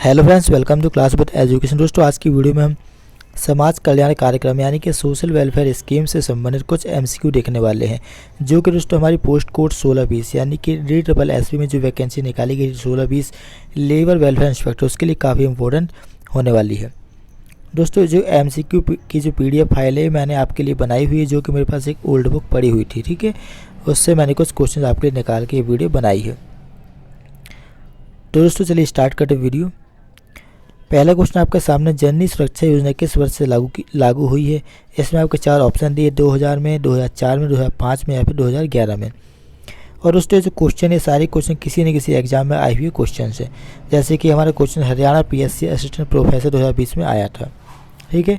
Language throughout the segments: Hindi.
Hello friends, welcome to class with education. दोस्तों, आज की वीडियो में हम समाज कल्याण कार्यक्रम यानी कि सोशल वेलफेयर स्कीम से संबंधित कुछ एमसीक्यू देखने वाले हैं, जो कि दोस्तों हमारी पोस्ट कोड 1620 यानी कि DSSP में जो वैकेंसी निकाली गई 1620 लेबर वेलफेयर इंस्पेक्टर, उसके लिए काफ़ी इंपॉर्टेंट होने वाली है। दोस्तों, जो एमसीक्यू की जो PDF फाइल है मैंने आपके लिए बनाई हुई है, जो कि मेरे पास एक ओल्ड बुक पड़ी हुई थी, ठीक है। उससे मैंने कुछ क्वेश्चन आपके लिए निकाल के ये वीडियो बनाई है। तो दोस्तों चलिए स्टार्ट करते वीडियो। पहला क्वेश्चन आपके सामने, जननी सुरक्षा योजना किस वर्ष से लागू हुई है। इसमें आपके 4 ऑप्शन दिए, 2000 में, 2004 में, 2005 में या फिर 2011 में। और दोस्तों जो क्वेश्चन है, सारे क्वेश्चन किसी न किसी एग्जाम में आए हुए क्वेश्चन है। जैसे कि हमारा question Haryana PSC assistant professor 2020 में आया था, ठीक है।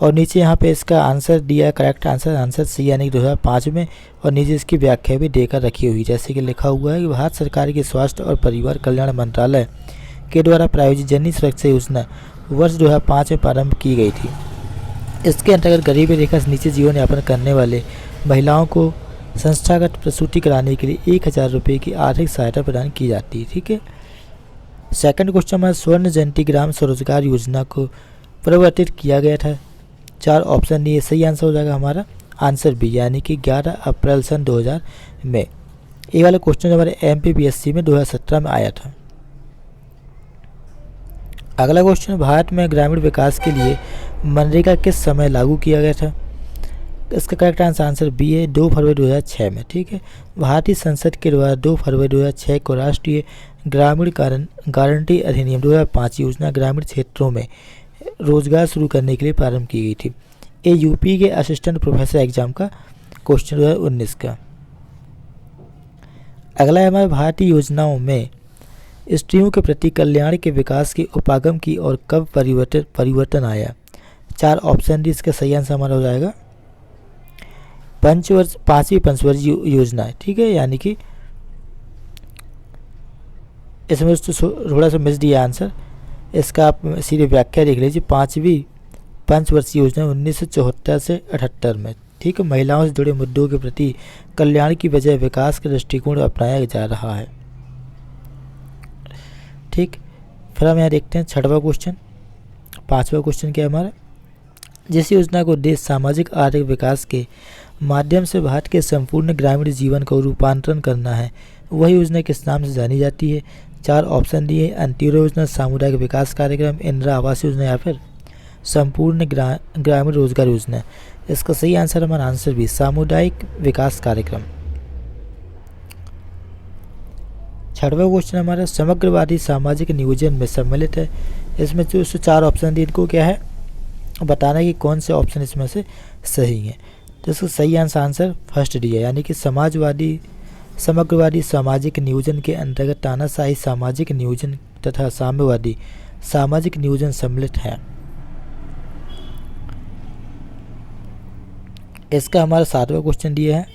और नीचे यहाँ पे इसका आंसर दिया, करेक्ट आंसर C यानी कि 2005 में। और नीचे इसकी व्याख्या भी देकर रखी हुई, जैसे कि लिखा हुआ है कि भारत सरकार के स्वास्थ्य और परिवार कल्याण मंत्रालय के द्वारा प्रायोजित जननी सुरक्षा योजना वर्ष 2005 में प्रारंभ की गई थी। इसके अंतर्गत गरीबी रेखा से नीचे जीवन यापन करने वाले महिलाओं को संस्थागत प्रसूति कराने के लिए 1000 रुपये की आर्थिक सहायता प्रदान की जाती है, ठीक है। सेकंड क्वेश्चन हमारा, स्वर्ण जयंती ग्राम स्वरोजगार योजना को परिवर्तित किया गया था। 4 ऑप्शन दिए, सही आंसर हो जाएगा हमारा आंसर B यानी कि 11 अप्रैल सन 2000 में। ये वाला क्वेश्चन हमारे MPPSC में 2017 में आया था। अगला क्वेश्चन, भारत में ग्रामीण विकास के लिए मनरेगा किस समय लागू किया गया था। इसका करेक्ट आंसर B है 2 फरवरी 2006 में, ठीक है। भारतीय संसद के द्वारा 2 फरवरी 2006 को राष्ट्रीय ग्रामीण गारंटी अधिनियम 2005 योजना ग्रामीण क्षेत्रों में रोजगार शुरू करने के लिए प्रारंभ की गई थी। ये यूपी के असिस्टेंट प्रोफेसर एग्जाम का क्वेश्चन 2019 का। अगला है हमारे, भारतीय योजनाओं में स्त्रियों के प्रति कल्याण के विकास के उपागम की और कब परिवर्तन आया। 4 ऑप्शन दी, इसका सही आंसर हमारा हो जाएगा पांचवी पंचवर्षीय योजना, ठीक है। यानी कि इसमें थोड़ा सा मिस दिया आंसर, इसका आप सीधे व्याख्या देख लीजिए। 5वीं पंचवर्षीय योजना 1974 से 78 में, ठीक है। महिलाओं से जुड़े मुद्दों के प्रति कल्याण की बजाय विकास का दृष्टिकोण अपनाया जा रहा है, ठीक। फिर हम यहाँ देखते हैं 6वां क्वेश्चन। 5वां क्वेश्चन क्या है हमारा, जिस योजना को देश सामाजिक आर्थिक विकास के माध्यम से भारत के संपूर्ण ग्रामीण जीवन को रूपांतरण करना है, वह योजना किस नाम से जानी जाती है। 4 ऑप्शन दिए, अंत्योदय योजना, सामुदायिक विकास कार्यक्रम, इंदिरा आवास योजना या फिर संपूर्ण ग्रामीण रोजगार योजना। इसका सही आंसर हमारा आंसर B सामुदायिक विकास कार्यक्रम। 6वां क्वेश्चन हमारा, समग्रवादी सामाजिक नियोजन में सम्मिलित है। इसमें जो 4 ऑप्शन दिए, इनको क्या है बताना है कि कौन से ऑप्शन इसमें से सही है। तो इसका सही आंसर फर्स्ट D है, यानी कि समग्रवादी सामाजिक नियोजन के अंतर्गत तानाशाही सामाजिक नियोजन तथा साम्यवादी सामाजिक नियोजन सम्मिलित है। इसका हमारा 7वां क्वेश्चन दिया है,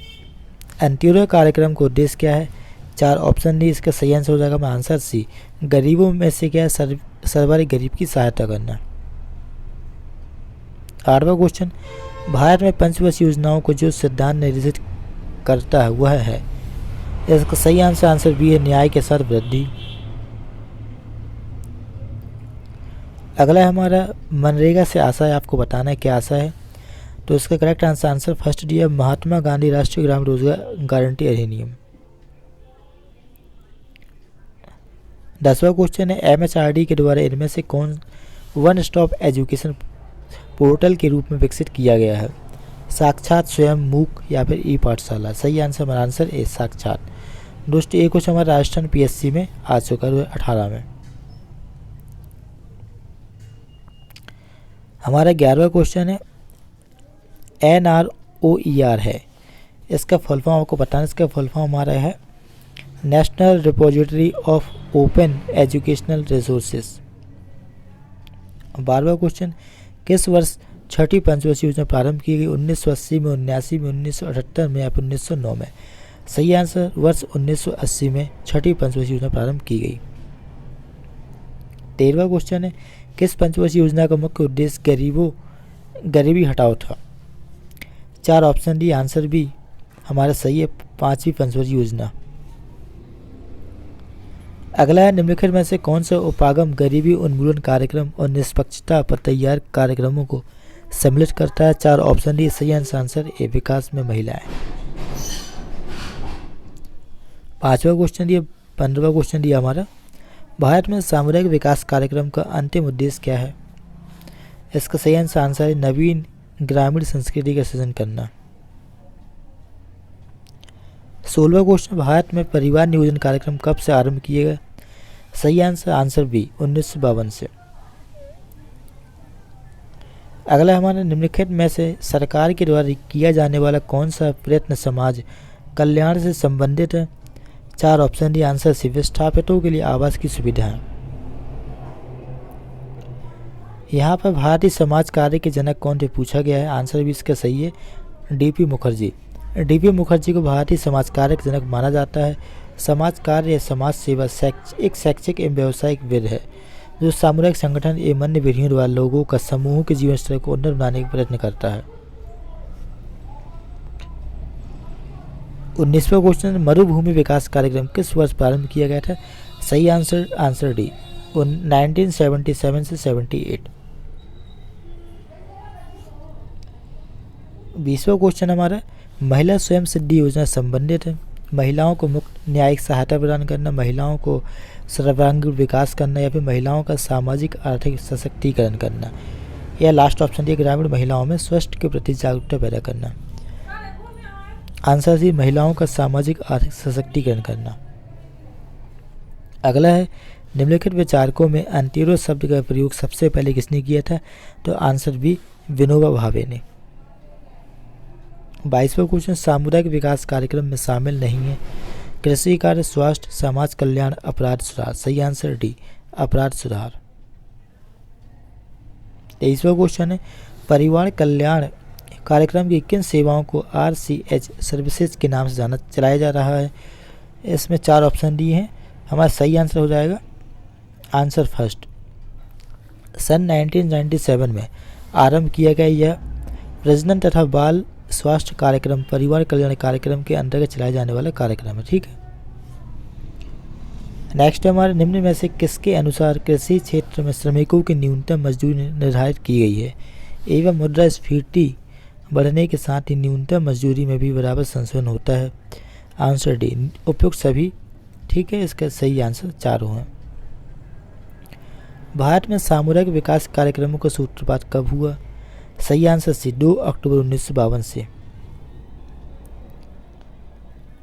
अंत्योदय कार्यक्रम का उद्देश्य क्या है। 4 ऑप्शन दी, इसका सही आंसर हो जाएगा हमारा आंसर C गरीबों में से क्या है सर्वाधिक गरीब की सहायता करना। 8वां क्वेश्चन, भारत में पंचवर्षीय योजनाओं को जो सिद्धांत निर्देशित करता है वह है। इसका सही आंसर B है न्याय के साथ वृद्धि। अगला है हमारा, मनरेगा से आशा है, आपको बताना है क्या आशा है। तो इसका करेक्ट आंसर फर्स्ट D है महात्मा गांधी राष्ट्रीय ग्रामीण रोजगार गारंटी अधिनियम। 10वां क्वेश्चन है, MHRD के द्वारा इनमें से कौन वन स्टॉप एजुकेशन पोर्टल के रूप में विकसित किया गया है। साक्षात, स्वयं, मूक या फिर ई पाठशाला। सही आंसर हमारा आंसर ए साक्षात। दोस्तों, एक क्वेश्चन हमारा राजस्थान PSC में आ चुका है 2018 में। हमारा 11वां क्वेश्चन है, NROER है, इसका फुल फॉर्म आपको बताना। इसका फुल फॉर्म हमारा है national repository of open educational resources. 12वां क्वेश्चन, किस वर्ष 6ठी पंचवर्षीय योजना प्रारंभ की गई। 1980 में, 79 में, 1978 में या फिर 1909 में। सही आंसर वर्ष 1980 में 6ठी पंचवर्षीय योजना प्रारंभ की गई। 13वां क्वेश्चन है, किस पंचवर्षीय योजना का मुख्य उद्देश्य गरीबी हटाओ था। 4 ऑप्शन दी, आंसर B हमारा सही है 5वीं पंचवर्षीय योजना। अगला है निम्नलिखित में से कौन सा उपागम गरीबी उन्मूलन कार्यक्रम और निष्पक्षता पर तैयार कार्यक्रमों को सम्मिलित करता है। 4 ऑप्शन डी सही आंसर ए विकास में महिलाएं। 5वां क्वेश्चन दिया 15वां क्वेश्चन दिया हमारा भारत में सामुदायिक विकास कार्यक्रम का अंतिम उद्देश्य क्या है। इसका सही आंसर है नवीन ग्रामीण संस्कृति का सृजन करना। 16वां क्वेश्चन भारत में परिवार नियोजन कार्यक्रम कब से आरंभ किए गए। सही आंसर बी 1952 से। अगला हमारा निम्नलिखित में से सरकार के द्वारा किया जाने वाला कौन सा प्रयत्न समाज कल्याण से संबंधित है। 4 ऑप्शन डी आंसर सी विस्थापितों के लिए आवास की सुविधाएं। यहाँ पर भारतीय समाज कार्य के जनक कौन थे पूछा गया है। आंसर भी इसका सही है डीपी मुखर्जी। डीपी मुखर्जी को भारतीय समाज कार्य का जनक माना जाता है। समाज कार्य या समाज सेवा एक शैक्षिक एवं व्यावसायिक विध है जो सामुदायिक संगठन एवं अन्य विधियों द्वारा लोगों का समूहों के जीवन स्तर को उन्नत बनाने का प्रयत्न करता है। 19वां क्वेश्चन मरुभूमि विकास कार्यक्रम किस वर्ष प्रारंभ किया गया था। सही आंसर डी 1977 से 78। 20वां क्वेश्चन हमारा महिला स्वयं सिद्धि योजना संबंधित है। महिलाओं को मुफ्त न्यायिक सहायता प्रदान करना, महिलाओं को सर्वांगीण विकास करना या फिर महिलाओं का सामाजिक आर्थिक सशक्तिकरण करना, या लास्ट ऑप्शन डी ग्रामीण महिलाओं में स्वास्थ्य के प्रति जागरूकता पैदा करना। आंसर सी महिलाओं का सामाजिक आर्थिक सशक्तिकरण करना। अगला है निम्नलिखित विचारकों में अंत्योदय शब्द का प्रयोग सबसे पहले किसने किया था। तो आंसर बी विनोबा भावे ने। 22वां क्वेश्चन सामुदायिक विकास कार्यक्रम में शामिल नहीं है कृषि कार्य, स्वास्थ्य, समाज कल्याण, अपराध सुधार। सही आंसर डी अपराध सुधार। 23वां क्वेश्चन है परिवार कल्याण कार्यक्रम की किन सेवाओं को RCH सर्विसेज के नाम से चलाया जा रहा है। इसमें 4 ऑप्शन दिए हैं। हमारा सही आंसर हो जाएगा आंसर फर्स्ट। सन 1997 में आरंभ किया गया यह प्रजनन तथा बाल स्वास्थ्य कार्यक्रम परिवार कल्याण कार्यक्रम के अंतर्गत चलाया जाने वाला कार्यक्रम है। ठीक है। नेक्स्ट हमारे निम्न में से किसके अनुसार कृषि क्षेत्र में श्रमिकों की न्यूनतम मजदूरी निर्धारित की गई है एवं मुद्रास्फीति बढ़ने के साथ ही न्यूनतम मजदूरी में भी बराबर संशोधन होता है। आंसर डी उपयुक्त सभी। ठीक है, इसका सही आंसर चारों हैं। भारत में सामुदायिक विकास कार्यक्रमों का सूत्रपात कब हुआ। सही आंसर सी 2 अक्टूबर 1952 से।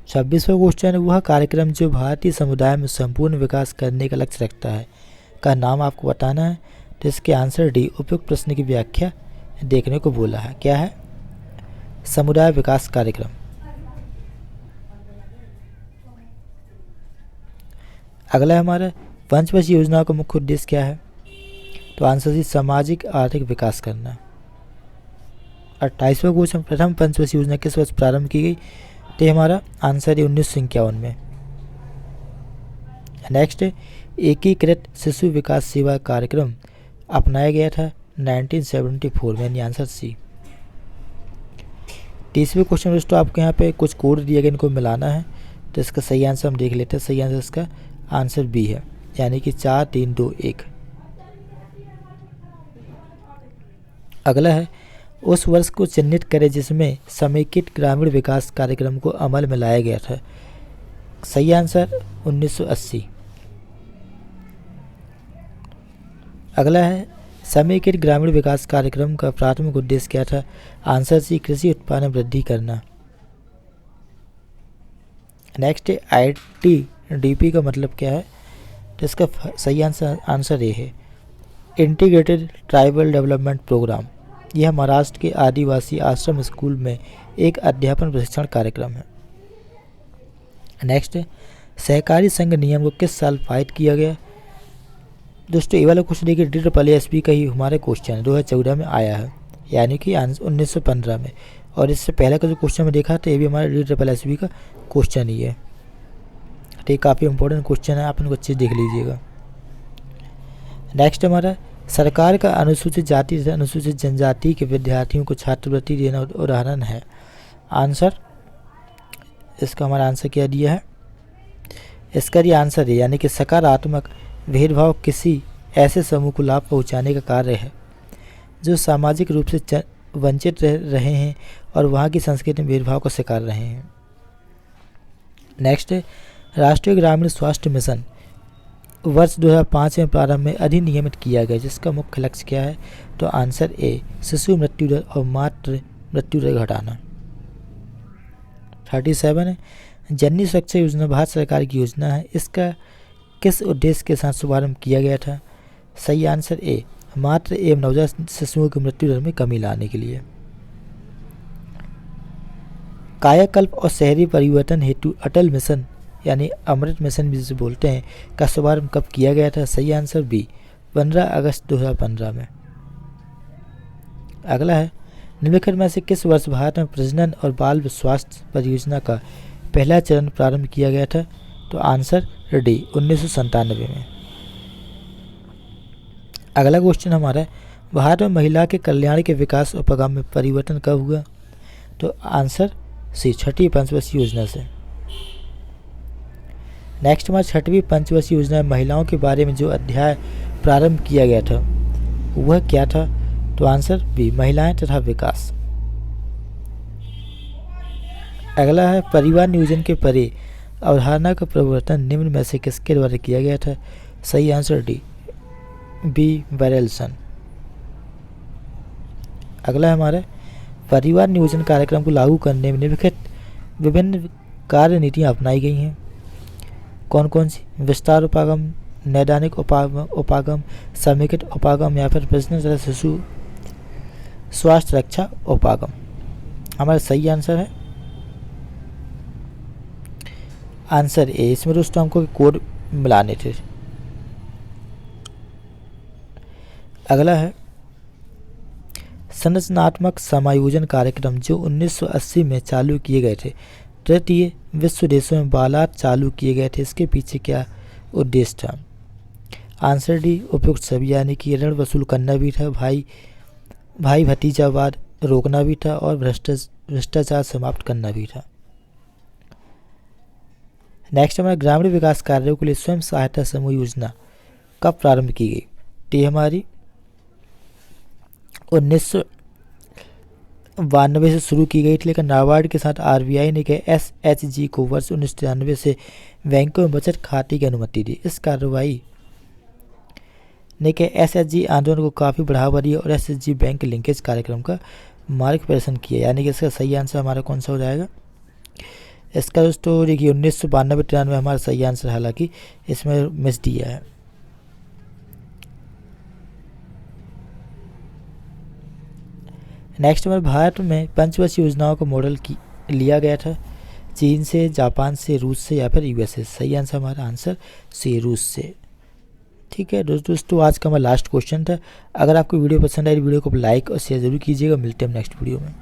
26वां क्वेश्चन वह कार्यक्रम जो भारतीय समुदाय में संपूर्ण विकास करने का लक्ष्य रखता है का नाम आपको बताना है। तो इसके आंसर डी उपयुक्त प्रश्न की व्याख्या देखने को बोला है। क्या है समुदाय विकास कार्यक्रम। अगला हमारा पंचवर्षीय योजना का मुख्य उद्देश्य क्या है। तो आंसर सी सामाजिक आर्थिक विकास करना। 28वां क्वेश्चन प्रथम पंचवर्षीय योजना किस वर्ष प्रारंभ की गई। तो हमारा आंसर है 1951 में। नेक्स्ट एकीकृत शिशु विकास सेवा कार्यक्रम अपनाया गया था 1974 में, यानी आंसर सी। 30वें क्वेश्चन दोस्तों आपको यहाँ पे कुछ कोड दिए गए, इनको मिलाना है। तो इसका सही आंसर हम देख लेते हैं। सही आंसर इसका आंसर बी है, यानी कि 4 3 2 1। अगला है उस वर्ष को चिन्हित करें जिसमें समेकित ग्रामीण विकास कार्यक्रम को अमल में लाया गया था। सही आंसर 1980। अगला है समेकित ग्रामीण विकास कार्यक्रम का प्राथमिक उद्देश्य क्या था। आंसर सी कृषि उत्पादन वृद्धि करना। नेक्स्ट ITDP का मतलब क्या है। तो इसका सही आंसर ए है इंटीग्रेटेड ट्राइबल डेवलपमेंट प्रोग्राम। यह महाराष्ट्र के आदिवासी आश्रम स्कूल में एक अध्यापन प्रशिक्षण कार्यक्रम है। नेक्स्ट सहकारी संघ नियम को किस साल पारित किया गया। दोस्तों ये वाला क्वेश्चन देखिए DSSB का ही हमारे क्वेश्चन 2014 में आया है, यानी कि 1915 में। और इससे पहले का जो क्वेश्चन में देखा था ये भी हमारे DSSB का क्वेश्चन ही है। तो ये काफ़ी इंपॉर्टेंट क्वेश्चन है, आप इनको अच्छे से देख लीजिएगा। नेक्स्ट हमारा सरकार का अनुसूचित जाति से अनुसूचित जनजाति के विद्यार्थियों को छात्रवृत्ति देना उदाहरण है। आंसर इसका हमारा आंसर क्या दिया है। इसका ये आंसर है, यानी कि सकारात्मक भेदभाव किसी ऐसे समूह को लाभ पहुंचाने का कार्य है जो सामाजिक रूप से वंचित रहे हैं और वहाँ की संस्कृति में भेदभाव का शिकार रहे हैं। नेक्स्ट है, राष्ट्रीय ग्रामीण स्वास्थ्य मिशन वर्ष 2005 में प्रारंभ में अधिनियमित किया गया, जिसका मुख्य लक्ष्य क्या है? तो आंसर ए, शिशु मृत्यु दर और मातृ मृत्यु दर घटाना। 37 है, जननी सुरक्षा योजना भारत सरकार की योजना है, इसका किस उद्देश्य के साथ शुभारंभ किया गया था? सही आंसर ए, मातृ एवं नवजात शिशुओं की मृत्यु दर में कमी लाने के लिए। कायाकल्प और शहरी परिवर्तन हेतु अटल मिशन यानी अमृत मिशन भी जिसे बोलते हैं का शुभारंभ कब किया गया था? सही आंसर बी, 15 अगस्त 2015 में। अगला है, निम्नलिखित में से किस वर्ष भारत में प्रजनन और बाल स्वास्थ्य परियोजना का पहला चरण प्रारंभ किया गया था? तो आंसर डी, 1997 में। अगला क्वेश्चन हमारा है, भारत में महिला के कल्याण के विकास उपक्रम में परिवर्तन कब हुआ? तो आंसर सी, छठी पंचवर्षीय योजना से। नेक्स्ट हमारी छठवीं पंचवर्षीय योजना में महिलाओं के बारे में जो अध्याय प्रारंभ किया गया था वह क्या था? तो आंसर बी, महिलाएं तथा विकास। अगला है, परिवार नियोजन के परे अवधारणा का प्रवर्तन निम्न में से किसके द्वारा किया गया था? सही आंसर डी, बी, बेरेलसन। अगला है हमारा, परिवार नियोजन कार्यक्रम को लागू करने में निम्नलिखित विभिन्न कार्य नीतियाँ अपनाई गई हैं। कौन कौन सी? विस्तार उपागम, नैदानिक उपागम, समेकित उपागम या फिर प्रजनन तथा शिशु स्वास्थ्य रक्षा उपागम। हमारा सही आंसर है आंसर ए। इसमें दोस्तों हमको कोड मिलाने थे। अगला है, संरचनात्मक समायोजन कार्यक्रम जो 1980 में चालू किए गए थे, तृतीय विश्व देशों में बालात चालू किए गए थे, इसके पीछे क्या उद्देश्य था? आंसर डी, उपयुक्त सभी, यानी कि ऋण वसूल करना भी था, भाई भतीजावाद रोकना भी था और भ्रष्टाचार समाप्त करना भी था। नेक्स्ट हमारा, ग्रामीण विकास कार्यों के लिए स्वयं सहायता समूह योजना कब प्रारंभ की गई? टी हमारी 1992 से शुरू की गई थी, लेकिन नाबार्ड के साथ आरबीआई ने एसएचजी को वर्ष 1993 से बैंकों में बचत खाते की अनुमति दी। इस कार्रवाई ने एसएचजी आंदोलन को काफ़ी बढ़ावा दिया और एसएचजी बैंक लिंकेज कार्यक्रम का मार्गदर्शन किया, यानी कि इसका सही आंसर हमारा कौन सा हो जाएगा? इसका दोस्तों देखिए 1992-93 हमारा सही आंसर, हालांकि इसमें मिस दिया है। नेक्स्ट में भारत में पंचवर्षीय योजनाओं का मॉडल लिया गया था, चीन से, जापान से, रूस से या फिर यूएसए। सही आंसर हमारा आंसर सी, रूस से। ठीक है दोस्तों, आज का हमारा लास्ट क्वेश्चन था। अगर आपको वीडियो पसंद आई वीडियो को लाइक और शेयर जरूर कीजिएगा। मिलते हैं नेक्स्ट वीडियो में।